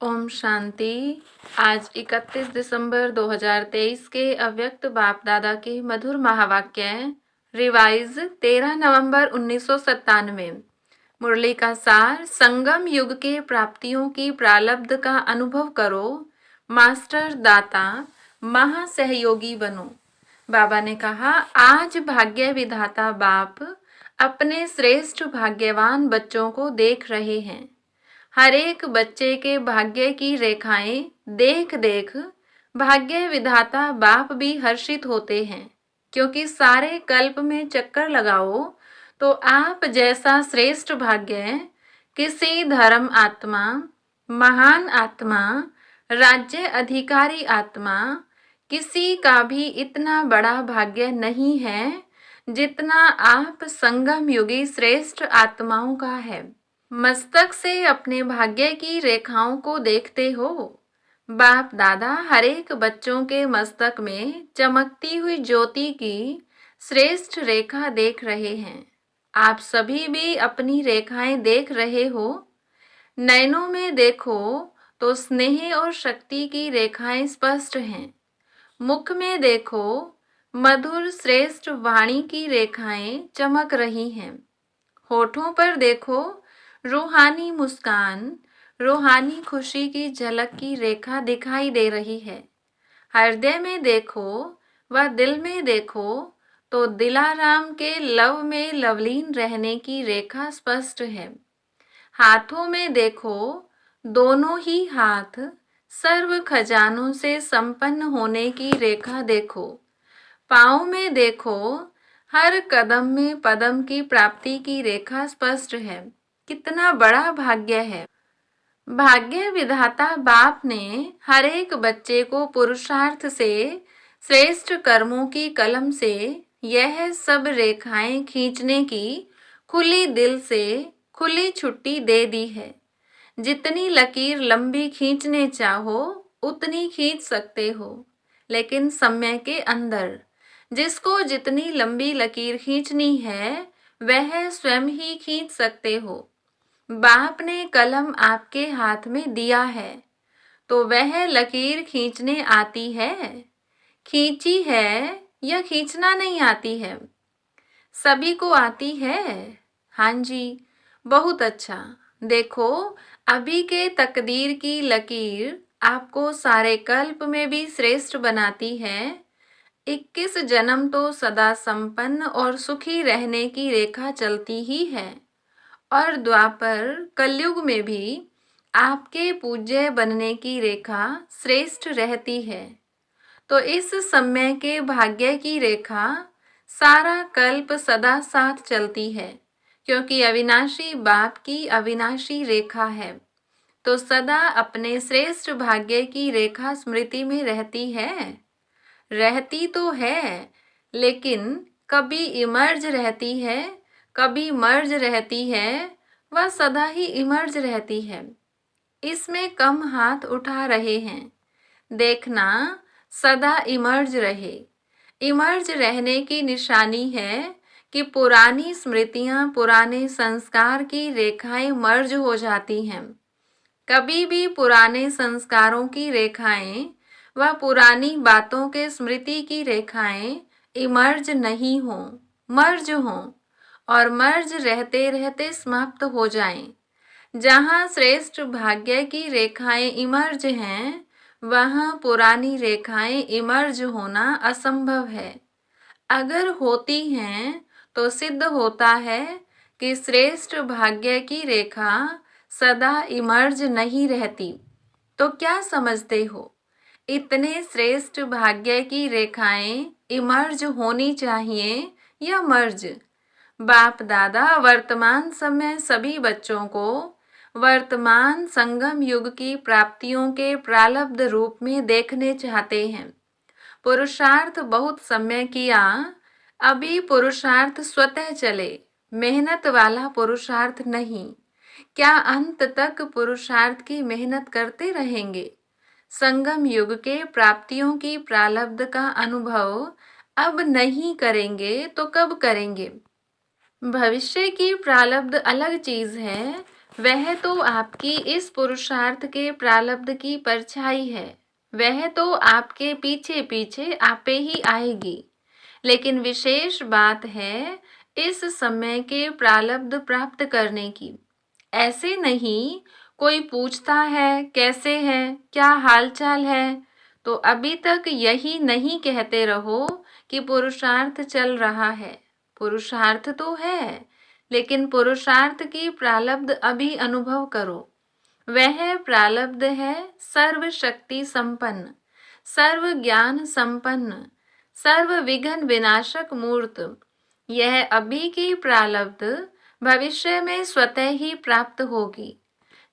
ओम शांति। आज 31 दिसंबर 2023 के अव्यक्त बाप दादा के मधुर महावाक्य रिवाइज 13 नवंबर 1997। मुरली का सार, संगम युग के प्राप्तियों की प्रालब्ध का अनुभव करो, मास्टर दाता महासहयोगी बनो। बाबा ने कहा, आज भाग्य विधाता बाप अपने श्रेष्ठ भाग्यवान बच्चों को देख रहे हैं। हर एक बच्चे के भाग्य की रेखाएं देख देख भाग्य विधाता बाप भी हर्षित होते हैं, क्योंकि सारे कल्प में चक्कर लगाओ तो आप जैसा श्रेष्ठ भाग्य किसी धर्म आत्मा, महान आत्मा, राज्य अधिकारी आत्मा, किसी का भी इतना बड़ा भाग्य नहीं है जितना आप संगम युगी श्रेष्ठ आत्माओं का है। मस्तक से अपने भाग्य की रेखाओं को देखते हो। बाप दादा हर एक बच्चों के मस्तक में चमकती हुई ज्योति की श्रेष्ठ रेखा देख रहे हैं। आप सभी भी अपनी रेखाएं देख रहे हो। नयनों में देखो तो स्नेह और शक्ति की रेखाएं स्पष्ट हैं। मुख में देखो, मधुर श्रेष्ठ वाणी की रेखाएं चमक रही हैं। होठों पर देखो, रूहानी मुस्कान, रूहानी खुशी की झलक की रेखा दिखाई दे रही है। हृदय में देखो व दिल में देखो तो दिलाराम के लव में लवलीन रहने की रेखा स्पष्ट है। हाथों में देखो, दोनों ही हाथ सर्व खजानों से संपन्न होने की रेखा देखो। पाँव में देखो, हर कदम में पदम की प्राप्ति की रेखा स्पष्ट है। कितना बड़ा भाग्य है। भाग्य विधाता बाप ने हर एक बच्चे को पुरुषार्थ से, श्रेष्ठ कर्मों की कलम से यह सब रेखाएं खींचने की खुली दिल से खुली छुट्टी दे दी है। जितनी लकीर लंबी खींचने चाहो उतनी खींच सकते हो, लेकिन समय के अंदर। जिसको जितनी लंबी लकीर खींचनी है वह स्वयं ही खींच सकते हो। बाप ने कलम आपके हाथ में दिया है तो वह लकीर खींचने आती है। खींची है या खींचना नहीं आती है? सभी को आती है। हाँ जी, बहुत अच्छा। देखो, अभी के तकदीर की लकीर आपको सारे कल्प में भी श्रेष्ठ बनाती है। 21 जन्म तो सदा संपन्न और सुखी रहने की रेखा चलती ही है, और द्वापर कलयुग में भी आपके पूज्य बनने की रेखा श्रेष्ठ रहती है। तो इस समय के भाग्य की रेखा सारा कल्प सदा साथ चलती है, क्योंकि अविनाशी बाप की अविनाशी रेखा है। तो सदा अपने श्रेष्ठ भाग्य की रेखा स्मृति में रहती है। रहती तो है, लेकिन कभी इमर्ज रहती है, कभी मर्ज रहती है, वह सदा ही इमर्ज रहती है। इसमें कम हाथ उठा रहे हैं। देखना सदा इमर्ज रहे। इमर्ज रहने की निशानी है कि पुरानी स्मृतियां, पुराने संस्कार की रेखाएं मर्ज हो जाती हैं। कभी भी पुराने संस्कारों की रेखाएं व पुरानी बातों के स्मृति की रेखाएं इमर्ज नहीं हो, मर्ज हो, और मर्ज रहते रहते समाप्त हो जाएं। जहाँ श्रेष्ठ भाग्य की रेखाएं इमर्ज हैं, वहाँ पुरानी रेखाएं इमर्ज होना असंभव है। अगर होती हैं तो सिद्ध होता है कि श्रेष्ठ भाग्य की रेखा सदा इमर्ज नहीं रहती। तो क्या समझते हो? इतने श्रेष्ठ भाग्य की रेखाएं इमर्ज होनी चाहिए या मर्ज? बाप दादा वर्तमान समय सभी बच्चों को वर्तमान संगम युग की प्राप्तियों के प्रालब्ध रूप में देखने चाहते हैं। पुरुषार्थ बहुत समय किया, अभी पुरुषार्थ स्वतः चले, मेहनत वाला पुरुषार्थ नहीं। क्या अंत तक पुरुषार्थ की मेहनत करते रहेंगे? संगम युग के प्राप्तियों की प्रालब्ध का अनुभव अब नहीं करेंगे तो कब करेंगे? भविष्य की प्रालब्ध अलग चीज है, वह तो आपकी इस पुरुषार्थ के प्रारब्ध की परछाई है, वह तो आपके पीछे पीछे आपे ही आएगी। लेकिन विशेष बात है इस समय के प्रारब्ध प्राप्त करने की। ऐसे नहीं कोई पूछता है कैसे है, क्या हालचाल है, तो अभी तक यही नहीं कहते रहो कि पुरुषार्थ चल रहा है। पुरुषार्थ तो है, लेकिन पुरुषार्थ की प्रारब्ध अभी अनुभव करो। वह प्रारब्ध है सर्व शक्ति संपन्न, सर्व ज्ञान संपन्न, सर्व विघ्न विनाशक मूर्त। यह अभी की प्रारब्ध भविष्य में स्वतः ही प्राप्त होगी।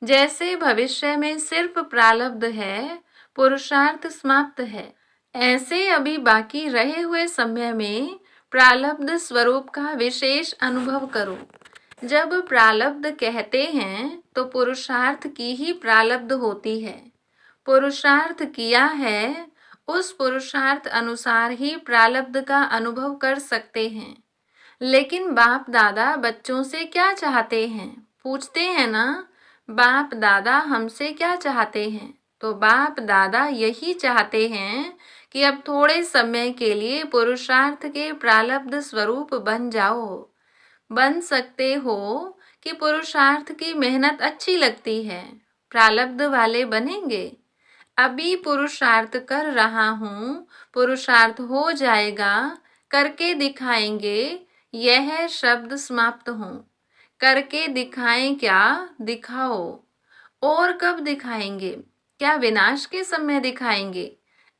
जैसे भविष्य में सिर्फ प्रारब्ध है, पुरुषार्थ समाप्त है, ऐसे अभी बाकी रहे हुए समय में प्रारब्ध स्वरूप का विशेष अनुभव करो। जब प्रारब्ध कहते हैं तो पुरुषार्थ की ही प्रारब्ध होती है। पुरुषार्थ किया है, उस पुरुषार्थ अनुसार ही प्रारब्ध का अनुभव कर सकते हैं। लेकिन बाप दादा बच्चों से क्या चाहते हैं, पूछते हैं ना, बाप दादा हमसे क्या चाहते हैं? तो बाप दादा यही चाहते हैं कि अब थोड़े समय के लिए पुरुषार्थ के प्रारब्ध स्वरूप बन जाओ। बन सकते हो कि पुरुषार्थ की मेहनत अच्छी लगती है, प्रारब्ध वाले बनेंगे। अभी पुरुषार्थ कर रहा हूँ, पुरुषार्थ हो जाएगा, करके दिखाएंगे, यह शब्द समाप्त हो। करके दिखाएं क्या, दिखाओ। और कब दिखाएंगे? क्या विनाश के समय दिखाएंगे?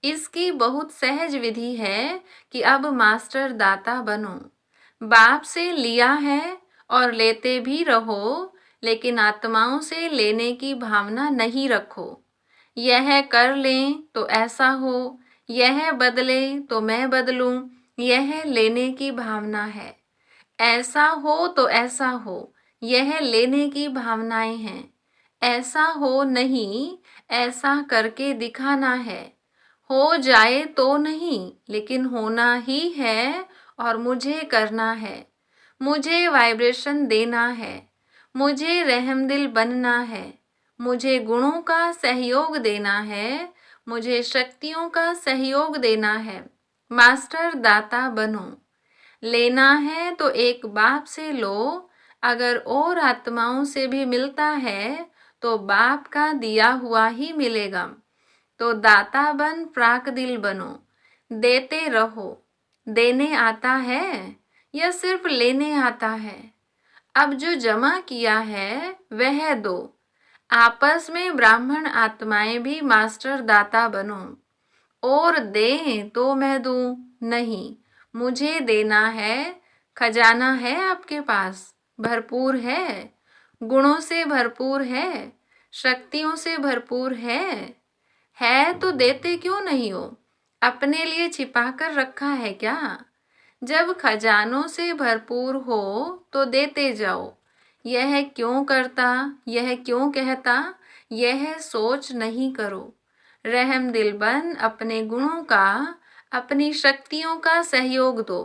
इसकी बहुत सहज विधि है कि अब मास्टर दाता बनो। बाप से लिया है और लेते भी रहो, लेकिन आत्माओं से लेने की भावना नहीं रखो। यह कर लें तो ऐसा हो, यह बदले तो मैं बदलूं, यह लेने की भावना है। ऐसा हो तो ऐसा हो, यह लेने की भावनाएं हैं। ऐसा हो नहीं, ऐसा करके दिखाना है। हो जाए तो नहीं, लेकिन होना ही है और मुझे करना है। मुझे वाइब्रेशन देना है, मुझे रहमदिल बनना है, मुझे गुणों का सहयोग देना है, मुझे शक्तियों का सहयोग देना है। मास्टर दाता बनो। लेना है तो एक बाप से लो, अगर और आत्माओं से भी मिलता है तो बाप का दिया हुआ ही मिलेगा। तो दाता बन प्राक दिल बनो, देते रहो। देने आता है या सिर्फ लेने आता है? अब जो जमा किया है वह दो। आपस में ब्राह्मण आत्माएं भी मास्टर दाता बनो। और दें तो मैं दूं नहीं, मुझे देना है। खजाना है आपके पास, भरपूर है, गुणों से भरपूर है, शक्तियों से भरपूर है तो देते क्यों नहीं हो? अपने लिए छिपा कर रखा है क्या? जब खजानों से भरपूर हो तो देते जाओ। यह क्यों करता, यह क्यों कहता, यह सोच नहीं करो। रहम दिल बन अपने गुणों का, अपनी शक्तियों का सहयोग दो।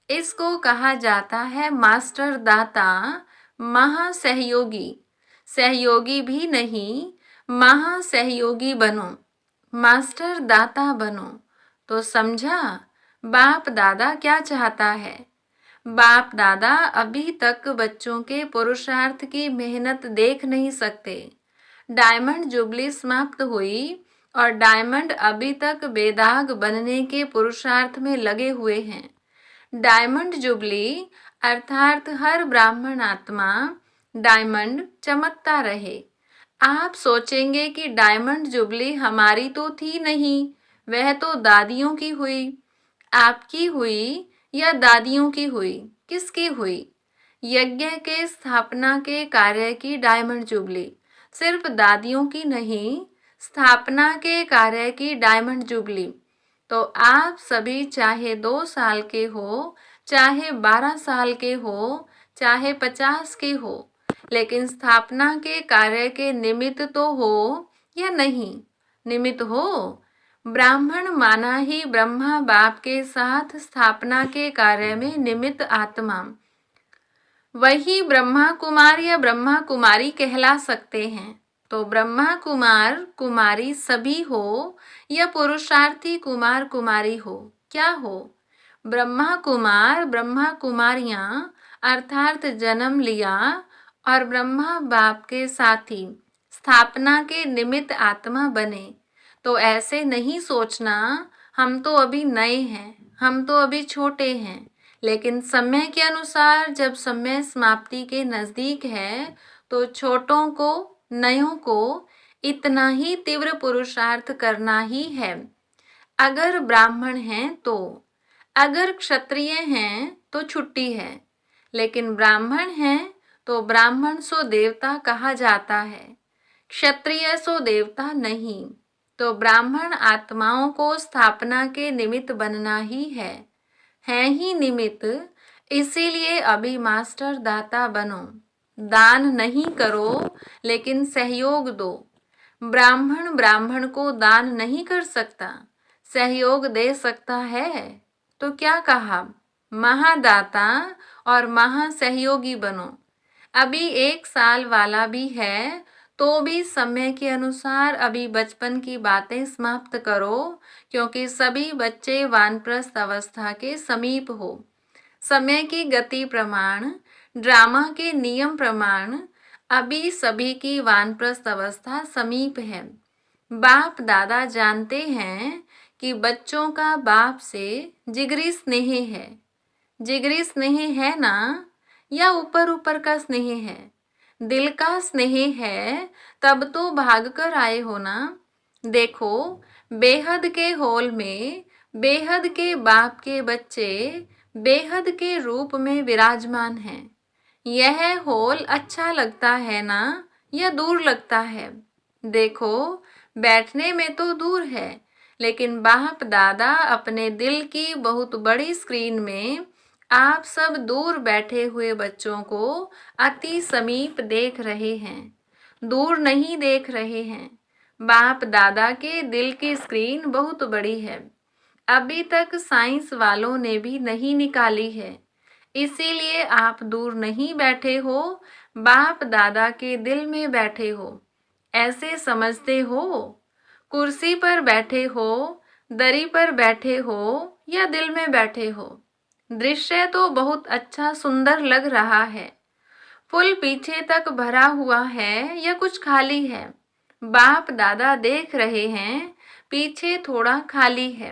इसको कहा जाता है मास्टर दाता, महासहयोगी। सहयोगी भी नहीं, महासहयोगी बनो, मास्टर दाता बनो। तो समझा बाप दादा क्या चाहता है? बाप दादा अभी तक बच्चों के पुरुषार्थ की मेहनत देख नहीं सकते। डायमंड जुबली समाप्त हुई और डायमंड अभी तक बेदाग बनने के पुरुषार्थ में लगे हुए हैं। डायमंड जुबली अर्थात हर ब्राह्मण आत्मा डायमंड चमकता रहे। आप सोचेंगे कि डायमंड जुबली हमारी तो थी नहीं, वह तो दादियों की हुई। आपकी हुई या दादियों की हुई? किसकी हुई? यज्ञ के स्थापना के कार्य की डायमंड जुबली। सिर्फ दादियों की नहीं, स्थापना के कार्य की डायमंड जुबली। तो आप सभी चाहे 2 साल के हो, चाहे 12 साल के हो, चाहे 50 के हो, लेकिन स्थापना के कार्य के निमित्त तो हो या नहीं? निमित्त हो। ब्राह्मण माना ही ब्रह्मा बाप के साथ स्थापना के कार्य में निमित्त आत्मा। वही ब्रह्मा कुमार या ब्रह्मा कुमारी कहला सकते हैं। तो ब्रह्मा कुमार कुमारी सभी हो या पुरुषार्थी कुमार कुमारी हो, क्या हो? ब्रह्मा कुमार ब्रह्मा कुमारियां अर्थात जन्म लिया और ब्रह्मा बाप के साथी स्थापना के निमित्त आत्मा बने। तो ऐसे नहीं सोचना हम तो अभी नए हैं, हम तो अभी छोटे हैं, लेकिन समय के अनुसार जब समय समाप्ति के नजदीक है तो छोटों को नयों को इतना ही तीव्र पुरुषार्थ करना ही है। अगर ब्राह्मण हैं तो, अगर क्षत्रिय हैं तो छुट्टी है, लेकिन ब्राह्मण हैं तो ब्राह्मण सो देवता कहा जाता है, क्षत्रिय सो देवता नहीं। तो ब्राह्मण आत्माओं को स्थापना के निमित्त बनना ही है ही निमित्त। इसीलिए अभी मास्टर दाता बनो, दान नहीं करो लेकिन सहयोग दो। ब्राह्मण ब्राह्मण को दान नहीं कर सकता, सहयोग दे सकता है। तो क्या कहा? महादाता और महासहयोगी बनो। अभी 1 साल वाला भी है तो भी समय के अनुसार अभी बचपन की बातें समाप्त करो, क्योंकि सभी बच्चे वानप्रस्थ अवस्था के समीप हो। समय की गति प्रमाण, ड्रामा के नियम प्रमाण अभी सभी की वानप्रस्थ अवस्था समीप है। बाप दादा जानते हैं कि बच्चों का बाप से जिगरी स्नेह है। जिगरी स्नेह है ना, या ऊपर ऊपर का स्नेह है? दिल का स्नेह है, तब तो भागकर आए हो ना। देखो, बेहद के हॉल में बेहद के बाप के बच्चे बेहद के रूप में विराजमान हैं। यह हॉल अच्छा लगता है ना, या दूर लगता है? देखो, बैठने में तो दूर है, लेकिन बाप दादा अपने दिल की बहुत बड़ी स्क्रीन में आप सब दूर बैठे हुए बच्चों को अति समीप देख रहे हैं, दूर नहीं देख रहे हैं। बाप दादा के दिल की स्क्रीन बहुत बड़ी है, अभी तक साइंस वालों ने भी नहीं निकाली है। इसीलिए आप दूर नहीं बैठे हो, बाप दादा के दिल में बैठे हो। ऐसे समझते हो? कुर्सी पर बैठे हो, दरी पर बैठे हो, या दिल में बैठे हो? दृश्य तो बहुत अच्छा सुंदर लग रहा है। फुल पीछे तक भरा हुआ है या कुछ खाली है? बाप दादा देख रहे हैं, पीछे थोड़ा खाली है।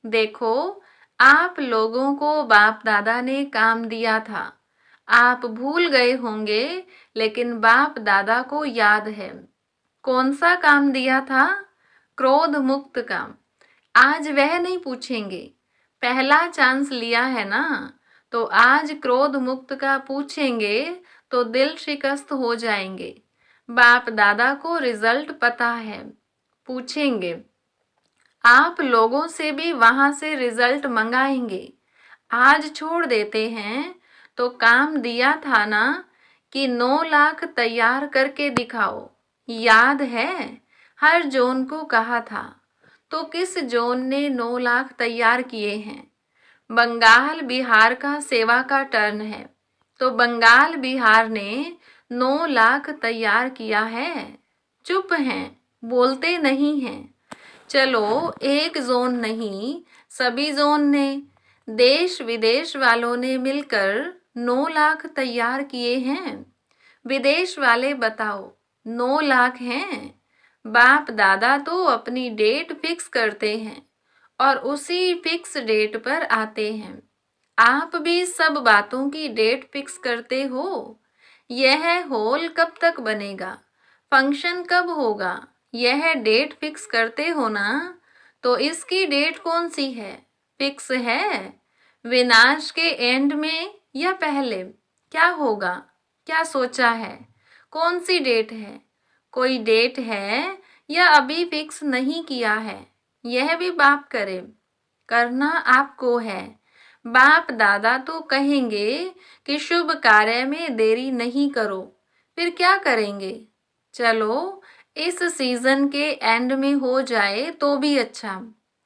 देखो, आप लोगों को बाप दादा ने काम दिया था, आप भूल गए होंगे, लेकिन बाप दादा को याद है। कौन सा काम दिया था? क्रोध मुक्त काम। आज वह नहीं पूछेंगे, पहला चांस लिया है ना, तो आज क्रोध मुक्त का पूछेंगे तो दिल शिकस्त हो जाएंगे। बाप दादा को रिजल्ट पता है, पूछेंगे। आप लोगों से भी वहां से रिजल्ट मंगाएंगे। आज छोड़ देते हैं तो काम दिया था ना कि 9 लाख तैयार करके दिखाओ, याद है? हर जोन को कहा था। तो किस जोन ने 9 लाख तैयार किए हैं? बंगाल बिहार का सेवा का टर्न है, तो बंगाल बिहार ने 9 लाख तैयार किया है। चुप हैं, बोलते नहीं हैं। चलो, एक जोन नहीं, सभी जोन ने, देश विदेश वालों ने मिलकर 9 लाख तैयार किए हैं। विदेश वाले बताओ, 9 लाख हैं? बाप दादा तो अपनी डेट फिक्स करते हैं और उसी फिक्स डेट पर आते हैं। आप भी सब बातों की डेट फिक्स करते हो। यह हॉल कब तक बनेगा, फंक्शन कब होगा, यह डेट फिक्स करते हो ना। तो इसकी डेट कौन सी है? फिक्स है? विनाश के एंड में या पहले? क्या होगा, क्या सोचा है? कौन सी डेट है? कोई डेट है या अभी फिक्स नहीं किया है? यह भी बाप करे, करना आपको है। बाप दादा तो कहेंगे कि शुभ कार्य में देरी नहीं करो, फिर क्या करेंगे? चलो, इस सीजन के एंड में हो जाए तो भी अच्छा।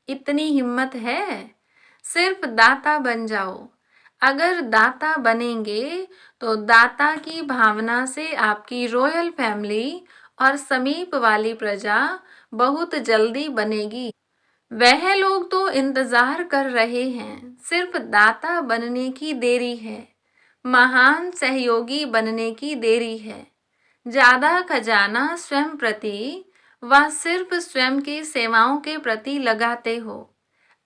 इतनी हिम्मत है? सिर्फ दाता बन जाओ। अगर दाता बनेंगे तो दाता की भावना से आपकी रॉयल फैमिली और समीप वाली प्रजा बहुत जल्दी बनेगी। वह लोग तो इंतजार कर रहे हैं, सिर्फ दाता बनने की देरी है, महान सहयोगी बनने की देरी है। ज्यादा खजाना स्वयं प्रति व सिर्फ स्वयं की सेवाओं के प्रति लगाते हो।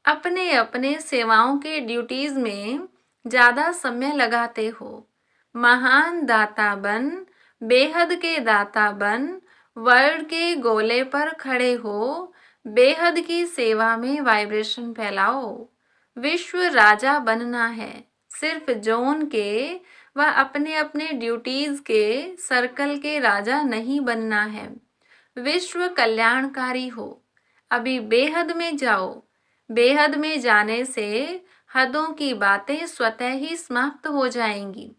अपने अपने सेवाओं के ड्यूटीज में ज्यादा समय लगाते हो। महान दाता बन, बेहद के दाता बन, वर्ल्ड के गोले पर खड़े हो, बेहद की सेवा में वाइब्रेशन फैलाओ। विश्व राजा बनना है, सिर्फ जोन के व अपने अपने ड्यूटीज के सर्कल के राजा नहीं बनना है। विश्व कल्याणकारी हो। अभी बेहद में जाओ। बेहद में जाने से हदों की बातें स्वतः ही समाप्त हो जाएंगी।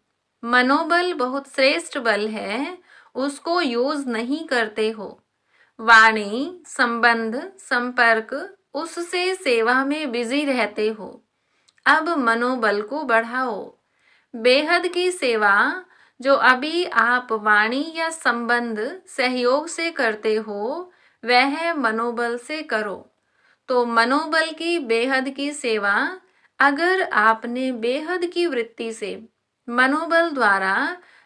मनोबल बहुत श्रेष्ठ बल है, उसको यूज नहीं करते हो। वाणी, संबंध, संपर्क, उससे सेवा में बिजी रहते हो। अब मनोबल को बढ़ाओ। बेहद की सेवा जो अभी आप वाणी या संबंध सहयोग से करते हो, वह मनोबल से करो। तो मनोबल की बेहद की सेवा अगर आपने बेहद की वृत्ति से मनोबल द्वारा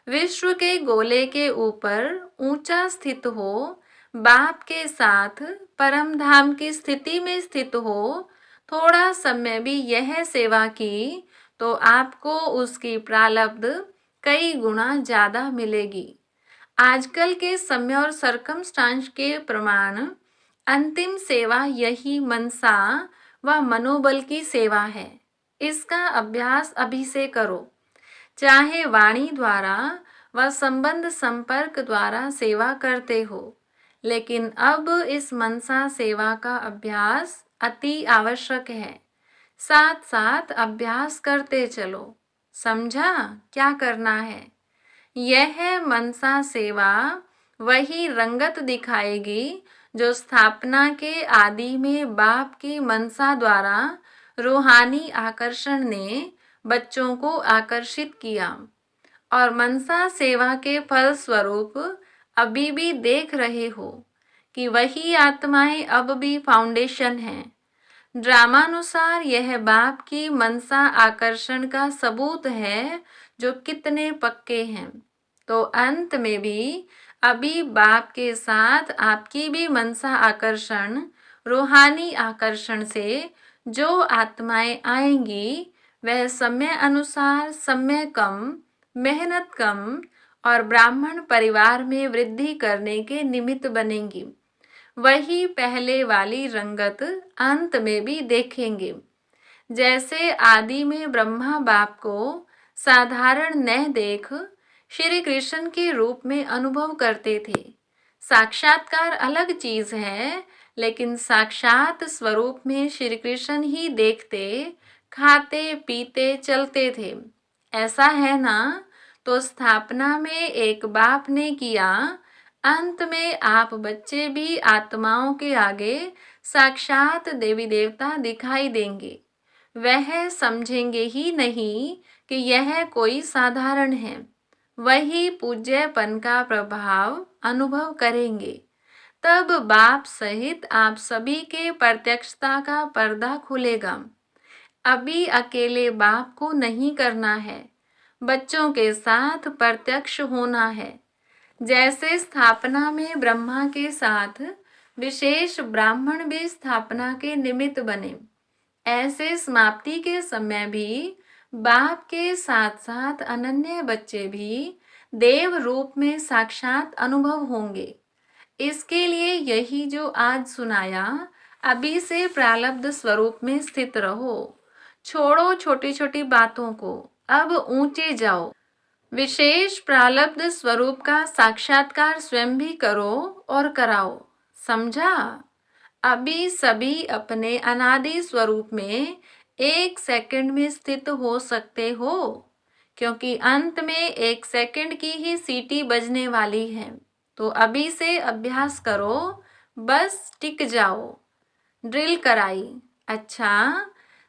विश्व के गोले के ऊपर ऊंचा स्थित हो, बाप के साथ परम धाम की स्थिति में स्थित हो, थोड़ा समय भी यह सेवा की तो आपको उसकी प्रालब्ध कई गुना ज्यादा मिलेगी। आजकल के समय और सरकमस्टांस के प्रमाण अंतिम सेवा यही मनसा व मनोबल की सेवा है। इसका अभ्यास अभी से करो। चाहे वाणी द्वारा व संबंध संपर्क द्वारा सेवा करते हो, लेकिन अब इस मनसा सेवा का अभ्यास अति आवश्यक है। साथ साथ अभ्यास करते चलो। समझा क्या करना है? यह मनसा सेवा वही रंगत दिखाएगी जो स्थापना के आदि में बाप की मनसा द्वारा रूहानी आकर्षण ने बच्चों को आकर्षित किया, और मनसा सेवा के फल स्वरूप अभी भी देख रहे हो कि वही आत्माएं अब भी फाउंडेशन हैं। ड्रामानुसार यह बाप की मनसा आकर्षण का सबूत है जो कितने पक्के हैं। तो अंत में भी अभी बाप के साथ आपकी भी मनसा आकर्षण, रूहानी आकर्षण से जो आत्माएं आएंगी वह समय अनुसार समय कम, मेहनत कम और ब्राह्मण परिवार में वृद्धि करने के निमित्त बनेंगी। वही पहले वाली रंगत अंत में भी देखेंगे। जैसे आदि में ब्रह्मा बाप को साधारण न देख श्री कृष्ण के रूप में अनुभव करते थे। साक्षात्कार अलग चीज है, लेकिन साक्षात स्वरूप में श्री कृष्ण ही देखते, खाते, पीते, चलते थे। ऐसा है ना? तो स्थापना में एक बाप ने किया, अंत में आप बच्चे भी आत्माओं के आगे साक्षात देवी देवता दिखाई देंगे। वह समझेंगे ही नहीं कि यह कोई साधारण है। वही पूज्यपन का प्रभाव अनुभव करेंगे। तब बाप सहित आप सभी के प्रत्यक्षता का पर्दा खुलेगा। अभी अकेले बाप को नहीं करना है, बच्चों के साथ प्रत्यक्ष होना है। जैसे स्थापना में ब्रह्मा के साथ विशेष ब्राह्मण भी स्थापना के निमित्त बने, ऐसे समाप्ति के समय भी बाप के साथ साथ अनन्य बच्चे भी देव रूप में साक्षात अनुभव होंगे। इसके लिए यही जो आज सुनाया, अभी से प्रालब्ध स्वरूप में स्थित रहो। छोड़ो छोटी छोटी बातों को, अब ऊंचे जाओ। विशेष प्रालब्ध स्वरूप का साक्षात्कार स्वयं भी करो और कराओ। समझा? अभी सभी अपने अनादि स्वरूप में 1 सेकंड में स्थित हो सकते हो, क्योंकि अंत में 1 सेकंड की ही सीटी बजने वाली है। तो अभी से अभ्यास करो, बस टिक जाओ। ड्रिल कराई। अच्छा,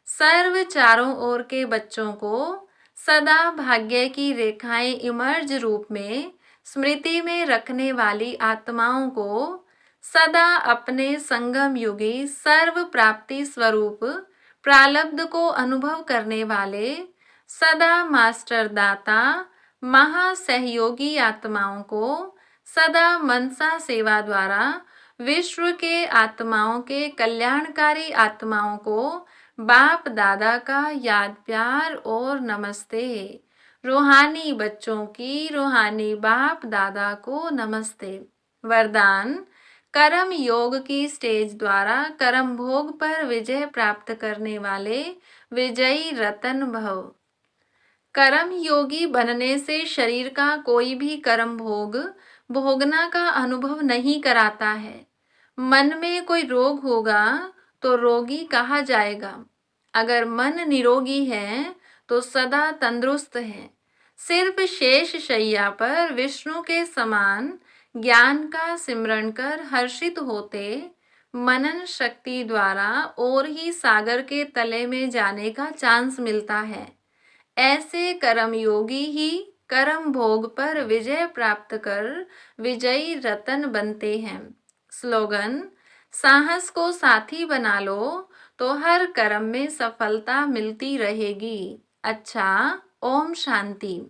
सर्व चारों ओर के बच्चों को सदा भाग्य की रेखाएं इमर्ज रूप में स्मृति में रखने वाली आत्माओं को सदा अपने संगम युगी सर्व प्राप्ति स्वरूप प्रालब्ध को अनुभव करने वाले सदा मास्टर दाता महासहयोगी आत्माओं को सदा मनसा सेवा द्वारा विश्व के आत्माओं के कल्याणकारी आत्माओं को बाप दादा का याद प्यार और नमस्ते। रूहानी बच्चों की रूहानी बाप दादा को नमस्ते। वरदान कर्म योग की स्टेज द्वारा कर्म भोग पर विजय प्राप्त करने वाले विजयी रतन भव। कर्म योगी बनने से शरीर का कोई भी कर्म भोग भोगना का अनुभव नहीं कराता है। मन में कोई रोग होगा तो रोगी कहा जाएगा। अगर मन निरोगी है तो सदा तंदुरुस्त है। सिर्फ शेष शैया पर विष्णु के समान ज्ञान का सिमरण कर हर्षित होते मनन शक्ति द्वारा और ही सागर के तले में जाने का चांस मिलता है। ऐसे कर्म योगी ही कर्म भोग पर विजय प्राप्त कर विजयी रतन बनते हैं। स्लोगन साहस को साथी बना लो तो हर कर्म में सफलता मिलती रहेगी। अच्छा, ओम शांति।